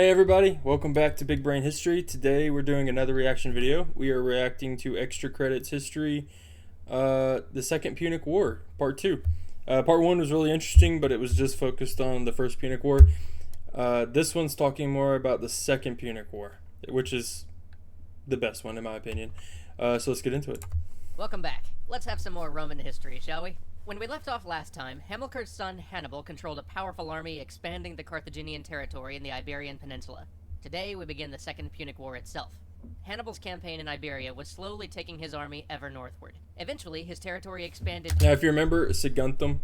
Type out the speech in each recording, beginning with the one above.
Hey everybody, welcome back to Big Brain History. Today we're doing another reaction video. We are reacting to Extra Credits History, the Second Punic War, Part 2. Part 1 was really interesting, but it was just focused on the First Punic War. This one's talking more about the Second Punic War, which is the best one in my opinion. So let's get into it. Welcome back. Let's have some more Roman history, shall we? When we left off last time, Hamilcar's son Hannibal controlled a powerful army expanding the Carthaginian territory in the Iberian Peninsula. Today we begin the Second Punic War itself. Hannibal's campaign in Iberia was slowly taking his army ever northward. Eventually, his territory expanded. Now, if you remember Saguntum,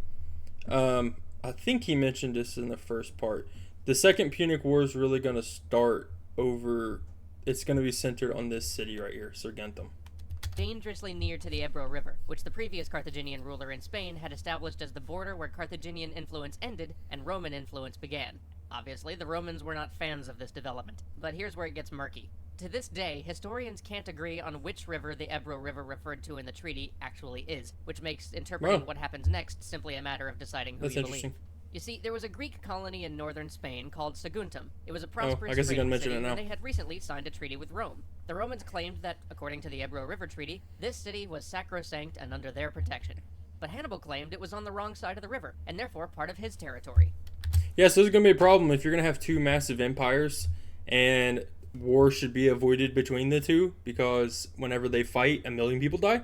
I think he mentioned this in the first part. The Second Punic War is really going to start over. It's going to be centered on this city right here, Saguntum. Dangerously near to the Ebro River, which the previous Carthaginian ruler in Spain had established as the border where Carthaginian influence ended and Roman influence began. Obviously, the Romans were not fans of this development, but here's where it gets murky. To this day, historians can't agree on which river the Ebro River referred to in the treaty actually is, which makes interpreting what happens next simply a matter of deciding who you believe. You see, there was a Greek colony in northern Spain called Saguntum. It was a prosperous trading city, and they had recently signed a treaty with Rome. The Romans claimed that, according to the Ebro River Treaty, this city was sacrosanct and under their protection. But Hannibal claimed it was on the wrong side of the river, and therefore part of his territory. Yeah, so this is going to be a problem if you're going to have two massive empires, and war should be avoided between the two, because whenever they fight, 1 million people die.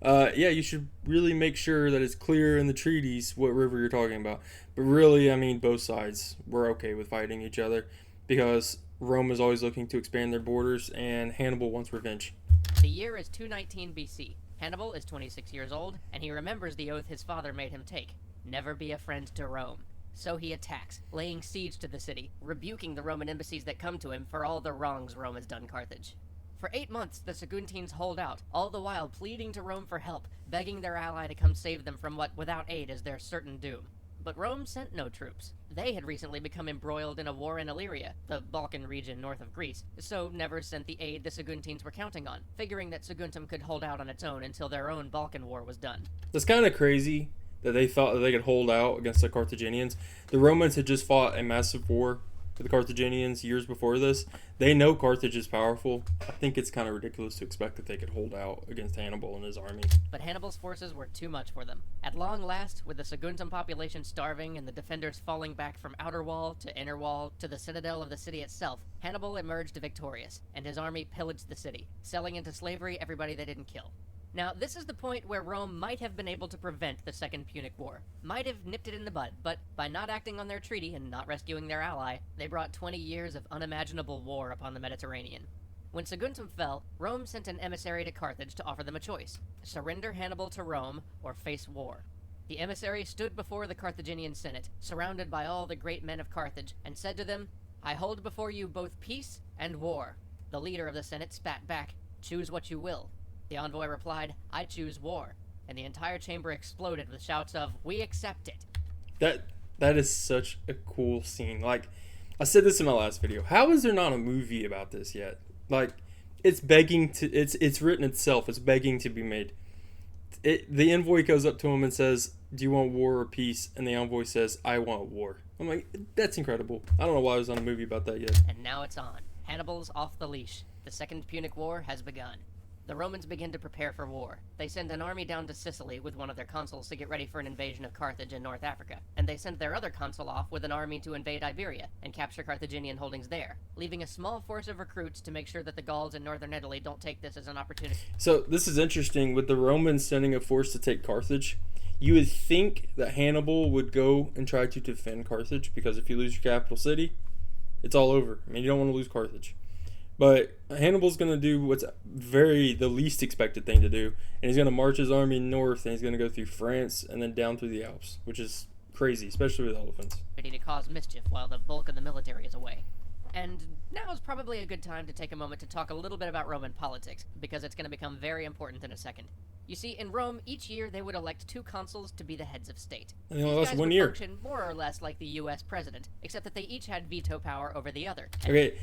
Yeah, you should really make sure that it's clear in the treaties what river you're talking about. But really, I mean, both sides were okay with fighting each other because Rome is always looking to expand their borders and Hannibal wants revenge. The year is 219 BC. Hannibal is 26 years old, and he remembers the oath his father made him take: never be a friend to Rome. So he attacks, laying siege to the city, rebuking the Roman embassies that come to him for all the wrongs Rome has done Carthage. For 8 months, the Saguntines hold out, all the while pleading to Rome for help, begging their ally to come save them from what, without aid, is their certain doom. But Rome sent no troops. They had recently become embroiled in a war in Illyria, the Balkan region north of Greece, so never sent the aid the Saguntines were counting on, figuring that Saguntum could hold out on its own until their own Balkan war was done. That's kind of crazy that they thought that they could hold out against the Carthaginians. The Romans had just fought a massive war with the Carthaginians years before this. They know Carthage is powerful. I think it's kind of ridiculous to expect that they could hold out against Hannibal and his army. But Hannibal's forces were too much for them. At long last, with the Saguntum population starving and the defenders falling back from outer wall to inner wall to the citadel of the city itself, Hannibal emerged victorious, and his army pillaged the city, selling into slavery everybody they didn't kill. Now, this is the point where Rome might have been able to prevent the Second Punic War, might have nipped it in the bud, but by not acting on their treaty and not rescuing their ally, they brought 20 years of unimaginable war upon the Mediterranean. When Saguntum fell, Rome sent an emissary to Carthage to offer them a choice: surrender Hannibal to Rome or face war. The emissary stood before the Carthaginian Senate, surrounded by all the great men of Carthage, and said to them, "I hold before you both peace and war." The leader of the Senate spat back, "Choose what you will." The envoy replied, "I choose war," and the entire chamber exploded with shouts of, "We accept it." That is such a cool scene. Like, I said this in my last video. How is there not a movie about this yet? Like, it's begging to. It's written itself. It's begging to be made. The envoy goes up to him and says, "Do you want war or peace?" And the envoy says, "I want war." I'm like, that's incredible. I don't know why there's not a movie about that yet. And now it's on. Hannibal's off the leash. The Second Punic War has begun. The Romans begin to prepare for war. They send an army down to Sicily with one of their consuls to get ready for an invasion of Carthage in North Africa, and they send their other consul off with an army to invade Iberia and capture Carthaginian holdings there, leaving a small force of recruits to make sure that the Gauls in northern Italy don't take this as an opportunity. So this is interesting. With the Romans sending a force to take Carthage, you would think that Hannibal would go and try to defend Carthage, because if you lose your capital city, it's all over. I mean, you don't want to lose Carthage. But Hannibal's going to do what's the least expected thing to do, and he's going to march his army north, and he's going to go through France and then down through the Alps, which is crazy, especially with elephants. Ready to cause mischief while the bulk of the military is away. And now is probably a good time to take a moment to talk a little bit about Roman politics, because it's going to become very important in a second. You see, in Rome, each year they would elect 2 consuls to be the heads of state. And they only last 1 would year. Function more or less like the U.S. president, except that they each had veto power over the other. Okay,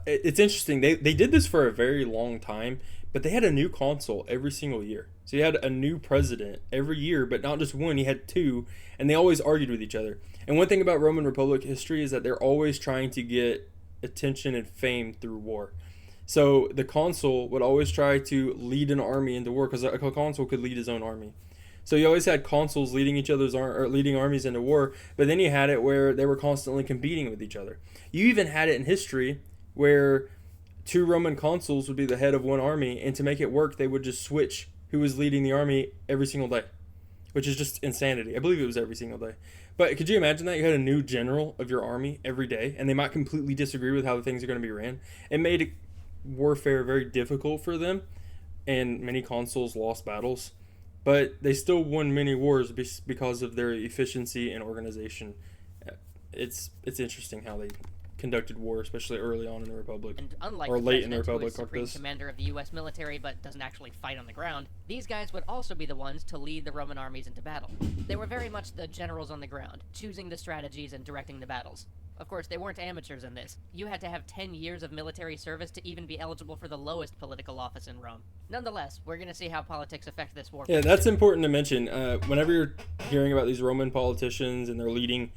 it's interesting. They did this for a very long time, but they had a new consul every single year. So you had a new president every year, but not just one. He had 2, and they always argued with each other. And one thing about Roman Republic history is that they're always trying to get attention and fame through war. So the consul would always try to lead an army into war because a consul could lead his own army. So you always had consuls leading leading armies into war, but then you had it where they were constantly competing with each other. You even had it in history where two Roman consuls would be the head of one army, and to make it work, they would just switch who was leading the army every single day, which is just insanity. I believe it was every single day. But could you imagine that? You had a new general of your army every day, and they might completely disagree with how the things are going to be ran. It made warfare very difficult for them, and many consuls lost battles. But they still won many wars because of their efficiency and organization. It's interesting how they conducted war, especially early on in the Republic, and unlike or the late in the president, Republic, who is like supreme this. commander of the U.S. military but doesn't actually fight on the ground, these guys would also be the ones to lead the Roman armies into battle. They were very much the generals on the ground, choosing the strategies and directing the battles. Of course, they weren't amateurs in this. You had to have 10 years of military service to even be eligible for the lowest political office in Rome. Nonetheless, we're going to see how politics affect this war. Yeah, that's important to mention. Whenever you're hearing about these Roman politicians and they're leading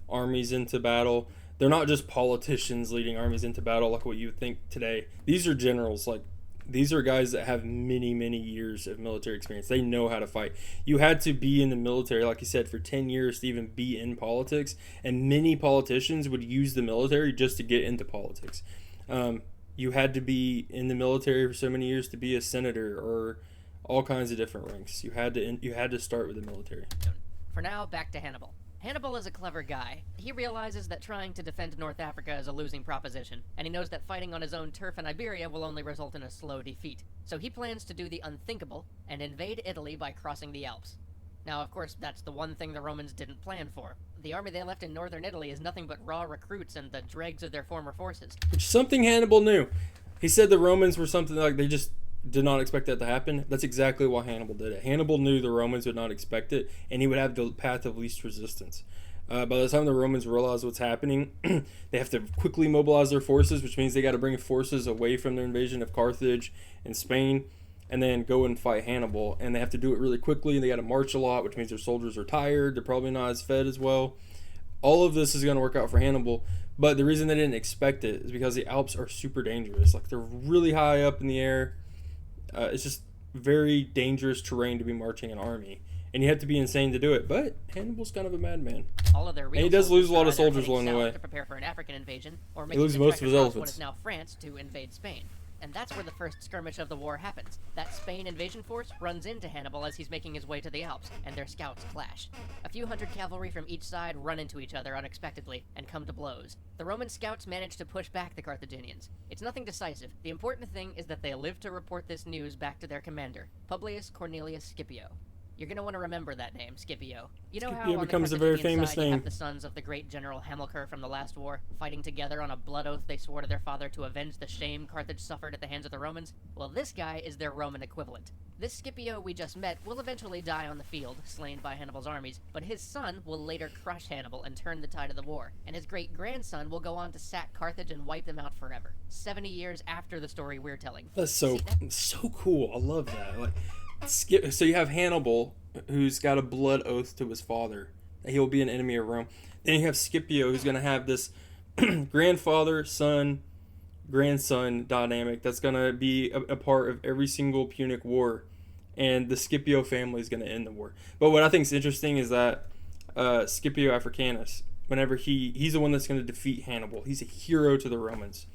armies into battle, they're not just politicians leading armies into battle like what you would think today. These are generals. Like, these are guys that have many, many years of military experience. They know how to fight. You had to be in the military, like you said, for 10 years to even be in politics, and many politicians would use the military just to get into politics. You had to be in the military for so many years to be a senator or all kinds of different ranks. You had to start with the military. For now, back to Hannibal. Hannibal is a clever guy. He realizes that trying to defend North Africa is a losing proposition, and he knows that fighting on his own turf in Iberia will only result in a slow defeat. So he plans to do the unthinkable and invade Italy by crossing the Alps. Now, of course, that's the one thing the Romans didn't plan for. The army they left in northern Italy is nothing but raw recruits and the dregs of their former forces. Which is something Hannibal knew. He said the Romans were something like they just did not expect that to happen. That's exactly why Hannibal did it. Hannibal knew the Romans would not expect it, and he would have the path of least resistance. By the time the Romans realize what's happening, they have to quickly mobilize their forces, which means they got to bring forces away from their invasion of Carthage and Spain, and then go and fight Hannibal. And they have to do it really quickly, and they got to march a lot, which means their soldiers are tired. They're probably not as fed as well. All of this is going to work out for Hannibal, but the reason they didn't expect it is because the Alps are super dangerous. Like, they're really high up in the air. It's just very dangerous terrain to be marching an army, and you have to be insane to do it. But Hannibal's kind of a madman. All of their real And he does lose a lot of soldiers soldiers along the way. to prepare for an African invasion, or He making loses the most trek of his across what elephants. is now France to invade Spain. And that's where the first skirmish of the war happens. That Spain invasion force runs into Hannibal as he's making his way to the Alps, and their scouts clash. A few hundred cavalry from each side run into each other unexpectedly and come to blows. The Roman scouts manage to push back the Carthaginians. It's nothing decisive. The important thing is that they live to report this news back to their commander, Publius Cornelius Scipio. You're going to want to remember that name, Scipio. You know how Scipio on becomes the a very Carthaginian famous side you name. have the sons of the great general Hamilcar from the last war, fighting together on a blood oath they swore to their father to avenge the shame Carthage suffered at the hands of the Romans? Well, this guy is their Roman equivalent. This Scipio we just met will eventually die on the field, slain by Hannibal's armies, but his son will later crush Hannibal and turn the tide of the war, and his great-grandson will go on to sack Carthage and wipe them out forever, 70 years after the story we're telling. That's so cool. I love that. Like, so you have Hannibal, who's got a blood oath to his father that he'll be an enemy of Rome. Then you have Scipio, who's going to have this grandfather, son, grandson dynamic that's going to be a part of every single Punic War, and the Scipio family is going to end the war. But what I think is interesting is that Scipio Africanus, whenever he's the one that's going to defeat Hannibal, he's a hero to the Romans.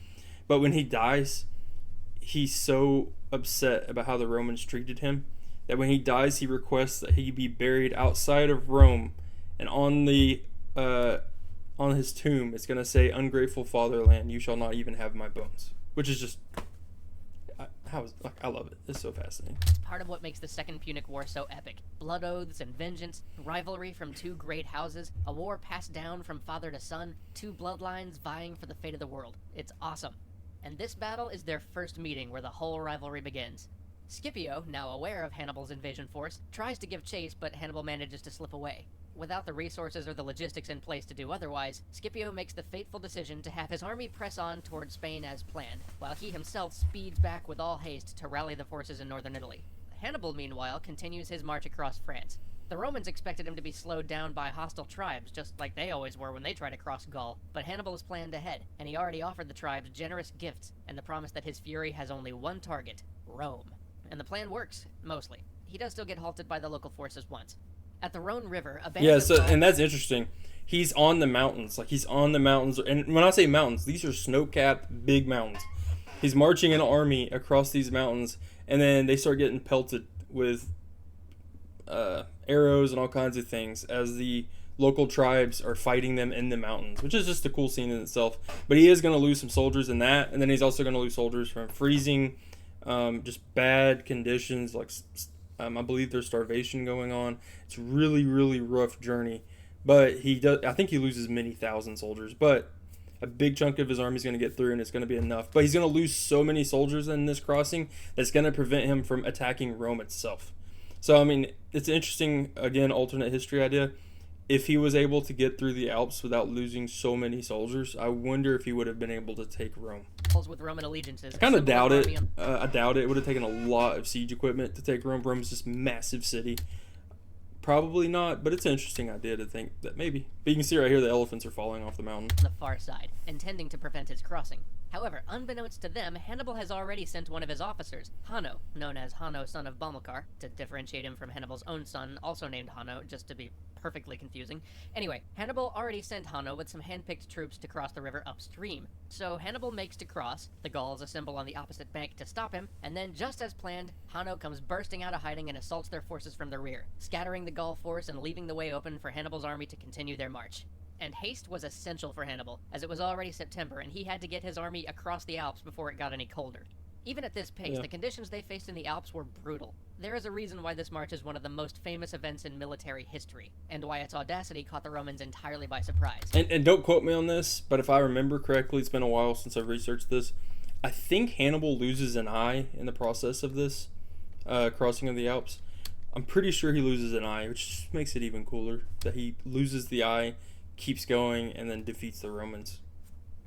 But when he dies, he's so upset about how the Romans treated him that when he dies, he requests that he be buried outside of Rome, and on his tomb, it's going to say, "Ungrateful fatherland, you shall not even have my bones," which is just, I love it. It's so fascinating. It's part of what makes the Second Punic War so epic. Blood oaths and vengeance, rivalry from two great houses, a war passed down from father to son, two bloodlines vying for the fate of the world. It's awesome. And this battle is their first meeting where the whole rivalry begins. Scipio, now aware of Hannibal's invasion force, tries to give chase, but Hannibal manages to slip away. Without the resources or the logistics in place to do otherwise, Scipio makes the fateful decision to have his army press on toward Spain as planned, while he himself speeds back with all haste to rally the forces in northern Italy. Hannibal, meanwhile, continues his march across France. The Romans expected him to be slowed down by hostile tribes, just like they always were when they tried to cross Gaul, but Hannibal has planned ahead, and he already offered the tribes generous gifts and the promise that his fury has only one target, Rome. And the plan works, mostly. He does still get halted by the local forces once. At the Rhone River, a band of and that's interesting. He's on the mountains, and when I say mountains, these are snow-capped big mountains. He's marching an army across these mountains, and then they start getting pelted with arrows and all kinds of things as the local tribes are fighting them in the mountains, which is just a cool scene in itself. But he is going to lose some soldiers in that, and then he's also going to lose soldiers from freezing, just bad conditions, like I believe there's starvation going on. It's really, really rough journey. But I think he loses many thousand soldiers, but a big chunk of his army is going to get through, and it's going to be enough. But he's going to lose so many soldiers in this crossing that's going to prevent him from attacking Rome itself. So, I mean, it's an interesting, again, alternate history idea. If he was able to get through the Alps without losing so many soldiers, I wonder if he would have been able to take Rome. With Roman allegiances. I kind of doubt it. I doubt it. It would have taken a lot of siege equipment to take Rome. Rome's this massive city. Probably not, but it's an interesting idea to think that maybe. But you can see right here the elephants are falling off the mountain. On the far side, intending to prevent his crossing. However, unbeknownst to them, Hannibal has already sent one of his officers, Hanno, known as Hanno, son of Bomilcar, to differentiate him from Hannibal's own son, also named Hanno, just to be perfectly confusing. Anyway, Hannibal already sent Hanno with some hand-picked troops to cross the river upstream. So Hannibal makes to cross, the Gauls assemble on the opposite bank to stop him, and then just as planned, Hanno comes bursting out of hiding and assaults their forces from the rear, scattering the Gaul force and leaving the way open for Hannibal's army to continue their march. And haste was essential for Hannibal, as it was already September and he had to get his army across the Alps before it got any colder. Even at this pace, the conditions they faced in the Alps were brutal. There is a reason why this march is one of the most famous events in military history, and why its audacity caught the Romans entirely by surprise. And don't quote me on this, but if I remember correctly, it's been a while since I've researched this. I think Hannibal loses an eye in the process of this crossing of the Alps. I'm pretty sure he loses an eye, which makes it even cooler, that he loses the eye, keeps going, and then defeats the Romans.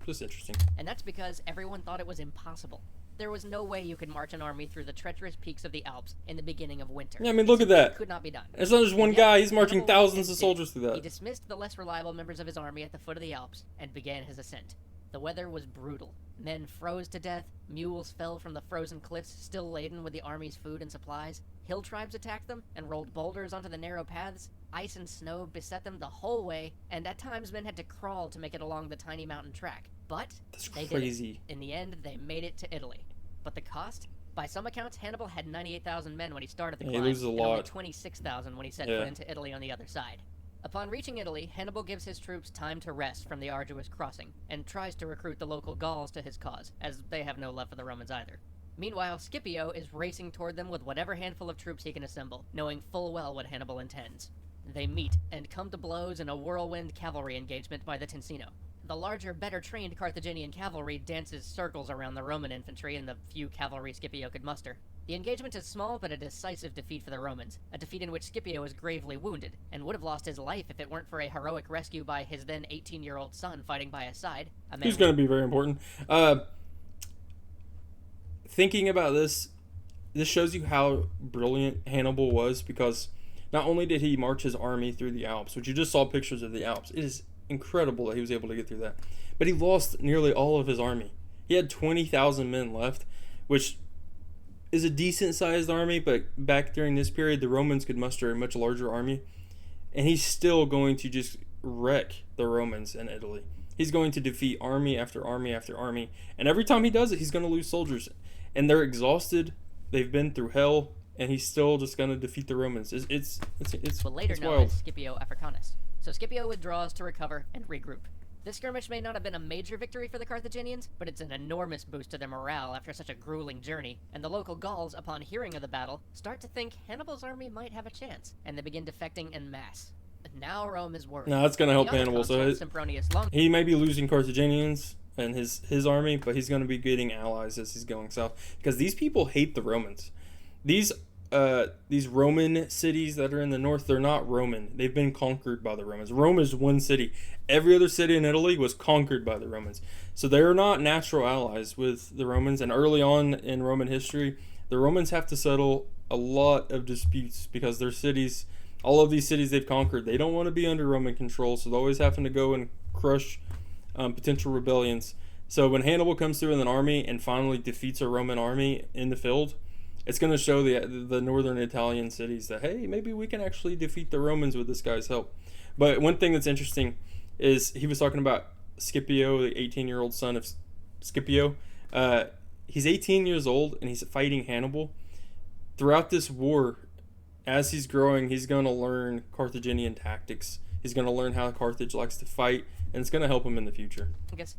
Just interesting. And that's because everyone thought it was impossible. There was no way you could march an army through the treacherous peaks of the Alps in the beginning of winter. Yeah, I mean, look at that. It could not be done. It's not just one guy. He's marching thousands of soldiers through that. He dismissed the less reliable members of his army at the foot of the Alps and began his ascent. The weather was brutal. Men froze to death, mules fell from the frozen cliffs still laden with the army's food and supplies, hill tribes attacked them and rolled boulders onto the narrow paths, ice and snow beset them the whole way, and at times men had to crawl to make it along the tiny mountain track. But that's they crazy. did it. In the end, they made it to Italy. But the cost? By some accounts, Hannibal had 98,000 men when he started the climb, he loses a and lot. only 26,000 when he set foot into Italy on the other side. Upon reaching Italy, Hannibal gives his troops time to rest from the arduous crossing, and tries to recruit the local Gauls to his cause, as they have no love for the Romans either. Meanwhile, Scipio is racing toward them with whatever handful of troops he can assemble, knowing full well what Hannibal intends. They meet, and come to blows in a whirlwind cavalry engagement by the Ticino. The larger, better-trained Carthaginian cavalry dances circles around the Roman infantry and the few cavalry Scipio could muster. The engagement is small but a decisive defeat for the Romans, a defeat in which Scipio is gravely wounded, and would have lost his life if it weren't for a heroic rescue by his then 18-year-old son fighting by his side. Who's going to be very important. Thinking about this shows you how brilliant Hannibal was, because not only did he march his army through the Alps, which you just saw pictures of the Alps, it is incredible that he was able to get through that, but he lost nearly all of his army. He had 20,000 men left, which is a decent sized army, but back during this period the Romans could muster a much larger army, and he's still going to just wreck the Romans in Italy. He's going to defeat army after army after army, and every time he does it he's going to lose soldiers, and they're exhausted, they've been through hell, and he's still just going to defeat the Romans. It's later known wild. as Scipio Africanus. So Scipio withdraws to recover and regroup. This skirmish may not have been a major victory for the Carthaginians, but it's an enormous boost to their morale after such a grueling journey, and the local Gauls, upon hearing of the battle, start to think Hannibal's army might have a chance, and they begin defecting en masse. Now Rome is worried. No, that's going to help Hannibal. So Sempronius Longus, he may be losing Carthaginians and his army, but he's going to be getting allies as he's going south, because these people hate the Romans. These Roman cities that are in the north, they're not Roman. They've been conquered by the Romans. Rome is one city. Every other city in Italy was conquered by the Romans. So they're not natural allies with the Romans. And early on in Roman history, the Romans have to settle a lot of disputes because their cities all of these cities they've conquered, they don't want to be under Roman control, so they're always having to go and crush potential rebellions. So when Hannibal comes through with an army and finally defeats a Roman army in the field, it's going to show the northern Italian cities that, hey, maybe we can actually defeat the Romans with this guy's help. But one thing that's interesting is he was talking about Scipio, the 18-year-old son of Scipio. He's 18 years old, and he's fighting Hannibal. Throughout this war, as he's growing, he's going to learn Carthaginian tactics. He's going to learn how Carthage likes to fight, and it's going to help him in the future.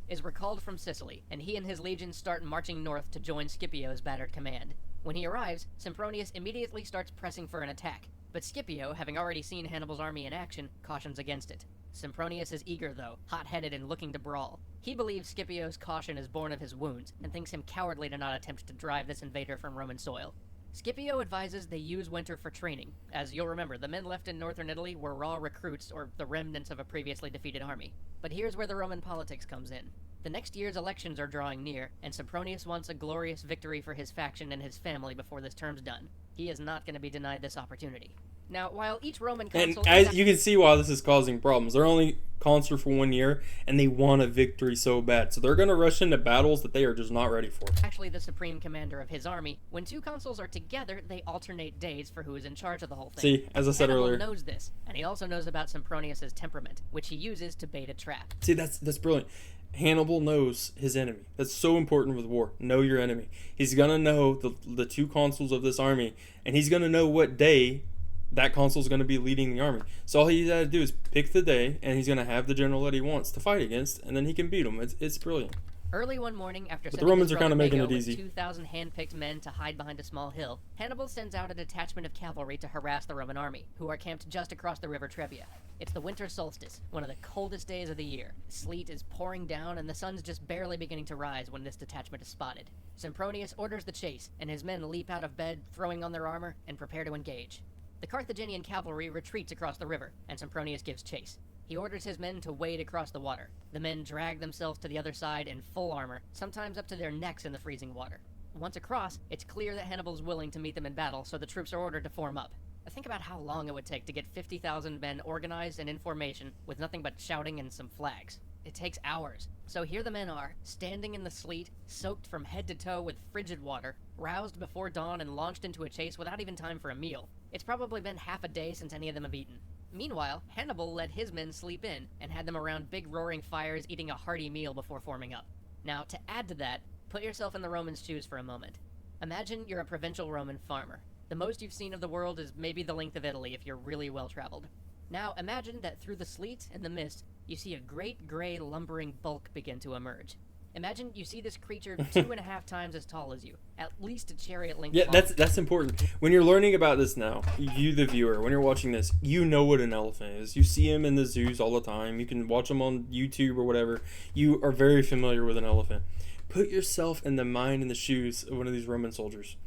Is recalled from Sicily, and he and his legions start marching north to join Scipio's battered command. When he arrives, Sempronius immediately starts pressing for an attack, but Scipio, having already seen Hannibal's army in action, cautions against it. Sempronius is eager, though, hot-headed and looking to brawl. He believes Scipio's caution is born of his wounds, and thinks him cowardly to not attempt to drive this invader from Roman soil. Scipio advises they use winter for training. As you'll remember, the men left in northern Italy were raw recruits, or the remnants of a previously defeated army. But here's where the Roman politics comes in. The next year's elections are drawing near, and Sempronius wants a glorious victory for his faction and his family before this term's done. He is not going to be denied this opportunity. Now, while each Roman consul... And as you can see why this is causing problems. They're only consular for 1 year, and they want a victory so bad. So they're going to rush into battles that they are just not ready for. Actually the supreme commander of his army. When two consuls are together, they alternate days for who is in charge of the whole thing. See, as I said Hannibal earlier... knows this, and he also knows about Sempronius' temperament, which he uses to bait a trap. See, that's brilliant. Hannibal knows his enemy. That's so important with war. Know your enemy. He's going to know the two consuls of this army, and he's going to know what day that consul is going to be leading the army. So all he's got to do is pick the day, and he's going to have the general that he wants to fight against, and then he can beat him. It's brilliant. Early one morning, after but the Romans are kind of making it with easy. 2,000 hand-picked men to hide behind a small hill, Hannibal sends out a detachment of cavalry to harass the Roman army, who are camped just across the river Trebia. It's the winter solstice, one of the coldest days of the year. Sleet is pouring down, and the sun's just barely beginning to rise when this detachment is spotted. Sempronius orders the chase, and his men leap out of bed, throwing on their armor, and prepare to engage. The Carthaginian cavalry retreats across the river, and Sempronius gives chase. He orders his men to wade across the water. The men drag themselves to the other side in full armor, sometimes up to their necks in the freezing water. Once across, it's clear that Hannibal's willing to meet them in battle, so the troops are ordered to form up. Think about how long it would take to get 50,000 men organized and in formation with nothing but shouting and some flags. It takes hours. So here the men are, standing in the sleet, soaked from head to toe with frigid water, roused before dawn and launched into a chase without even time for a meal. It's probably been half a day since any of them have eaten. Meanwhile, Hannibal let his men sleep in and had them around big roaring fires eating a hearty meal before forming up. Now, to add to that, put yourself in the Romans' shoes for a moment. Imagine you're a provincial Roman farmer. The most you've seen of the world is maybe the length of Italy if you're really well-traveled. Now, imagine that through the sleet and the mist, you see a great gray lumbering bulk begin to emerge. Imagine you see this creature 2.5 times as tall as you, at least a chariot length long. Yeah, that's important. When you're learning about this now, you the viewer, when you're watching this, you know what an elephant is. You see him in the zoos all the time. You can watch them on YouTube or whatever. You are very familiar with an elephant. Put yourself in the mind and the shoes of one of these Roman soldiers.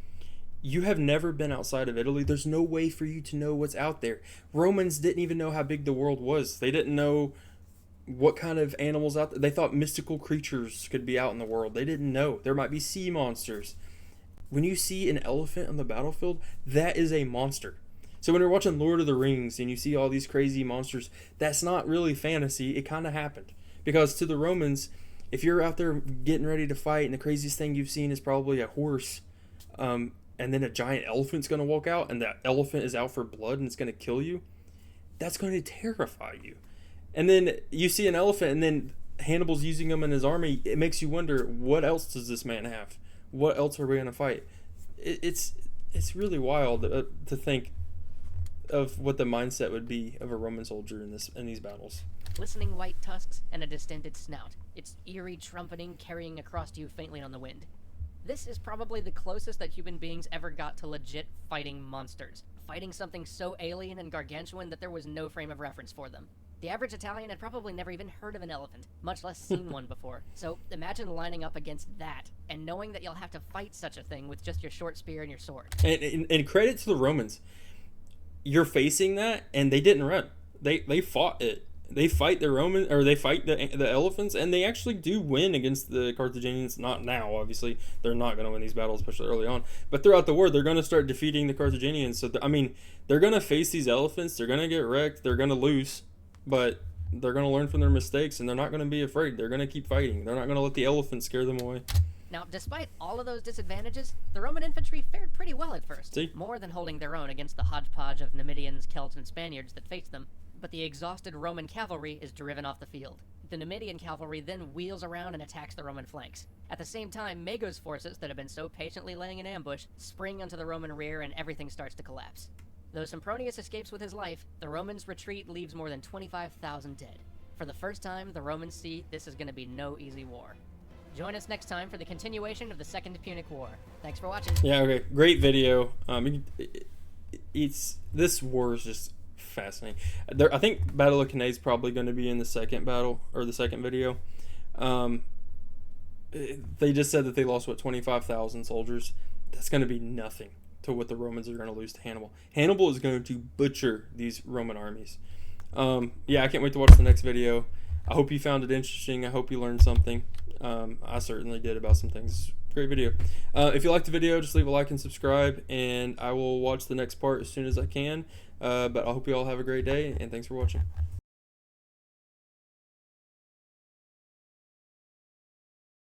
You have never been outside of Italy. There's no way for you to know what's out there. Romans didn't even know how big the world was. They didn't know what kind of animals out there. They thought mystical creatures could be out in the world. They didn't know. There might be sea monsters. When you see an elephant on the battlefield, that is a monster. So when you're watching Lord of the Rings and you see all these crazy monsters, that's not really fantasy. It kind of happened. Because to the Romans, if you're out there getting ready to fight and the craziest thing you've seen is probably a horse, and then a giant elephant's going to walk out and that elephant is out for blood and it's going to kill you, that's going to terrify you. And then you see an elephant and then Hannibal's using him in his army. It makes you wonder, what else does this man have? What else are we going to fight? It's really wild to think of what the mindset would be of a Roman soldier in these battles. Glistening white tusks and a distended snout. Its eerie trumpeting carrying across to you faintly on the wind. This is probably the closest that human beings ever got to legit fighting monsters. Fighting something so alien and gargantuan that there was no frame of reference for them. The average Italian had probably never even heard of an elephant, much less seen one before. So imagine lining up against that, and knowing that you'll have to fight such a thing with just your short spear and your sword. And credit to the Romans. You're facing that, and they didn't run. They fought it. they fight they fight the elephants, and they actually do win against the Carthaginians. Not now, obviously, they're not going to win these battles, especially early on. But throughout the war, they're going to start defeating the Carthaginians. So I mean, they're going to face these elephants. They're going to get wrecked. They're going to lose, but they're going to learn from their mistakes, and they're not going to be afraid. They're going to keep fighting. They're not going to let the elephants scare them away. Now, despite all of those disadvantages, the Roman infantry fared pretty well at first, See? more than holding their own against the hodgepodge of Numidians, Celts, and Spaniards that faced them. But the exhausted Roman cavalry is driven off the field. The Numidian cavalry then wheels around and attacks the Roman flanks. At the same time, Mago's forces that have been so patiently laying in ambush spring onto the Roman rear, and everything starts to collapse. Though Sempronius escapes with his life, the Romans' retreat leaves more than 25,000 dead. For the first time, the Romans see this is going to be no easy war. Join us next time for the continuation of the Second Punic War. Thanks for watching. Yeah, okay. Great video. This war is just fascinating. I think Battle of Cannae is probably going to be in the second battle, or the second video. They just said that they lost, 25,000 soldiers. That's going to be nothing to what the Romans are going to lose to Hannibal. Hannibal is going to butcher these Roman armies. Yeah, I can't wait to watch the next video. I hope you found it interesting. I hope you learned something. I certainly did about some things. Great video. If you liked the video, just leave a like and subscribe, and I will watch the next part as soon as I can. But I hope you all have a great day, and thanks for watching.